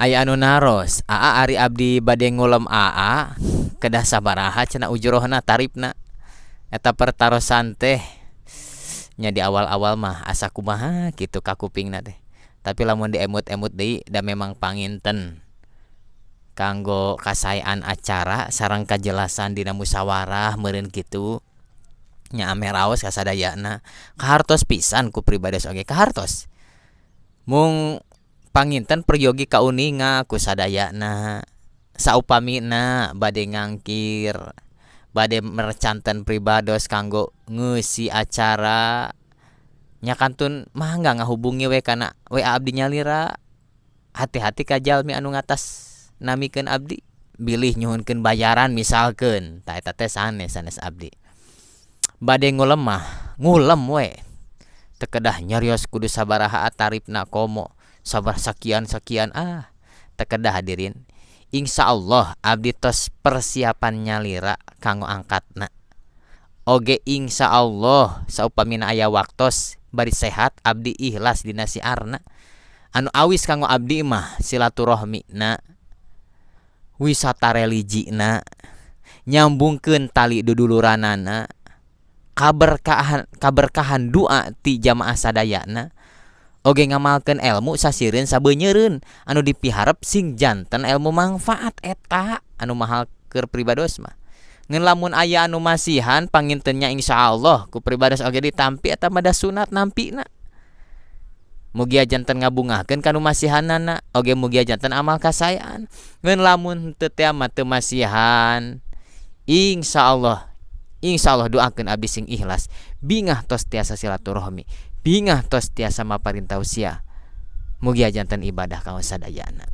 Aya anu naros, aa ari abdi bade ngulem aa kedah sabaraha cenah ujrohna tarifna. Eta pertarosan teh nya di awal-awal mah asa kumaha kitu ka kupingna teh. Tapi lamun diemut-emut deui da memang panginten kanggo kasaean acara sareng kajelasan dina musyawarah meureun kitu nya ame raos kasadayana kahartos pisan ku pribades oge kahartos. Mung panginten peryogi kauninga ku sadayana saupamina bade ngangkir bade mercanten pribados kanggo ngeusi acara nya kantun mangga ngahubungi we kana WA abdi nyalira. Hati-hati ka jalmi anu ngatas namikeun abdi bilih nyuhunkeun bayaran misalkeun tah eta teh sanes abdi bade ngulem mah ngulem we teu kedah nyarios kudu sabaraha tarifna komo sabar sakian teu kedah hadirin. Insyaallah abdi tos persiapan nyalira kanggo angkatna oge insyaallah saupamina aya waktos bari sehat abdi ikhlas dina siarna. Anu awis kanggo abdi mah silaturahmina wisata religina nyambungkeun tali duduluranana kaberkahan doa ti jamaah sadayana oge ngamalkeun ilmu sasiereun sabeunyereun anu dipiharep sing janten ilmu manfaat eta anu mahal keur pribados mah. Ngeun lamun aya anu masihan pangintennya insyaallah ku pribados oge ditampi eta mah da sunat nampina. Mugia janten ngabungakeun kanu masihanana oge mugia janten amal kasaean. Ngeun lamun teu teh mah teu masihan insyaallah doakeun abdi sing ikhlas bingah tos tiasa silaturahmi bingah tos tiasa maparin tausiah mugia janten ibadah kanggo sadayana.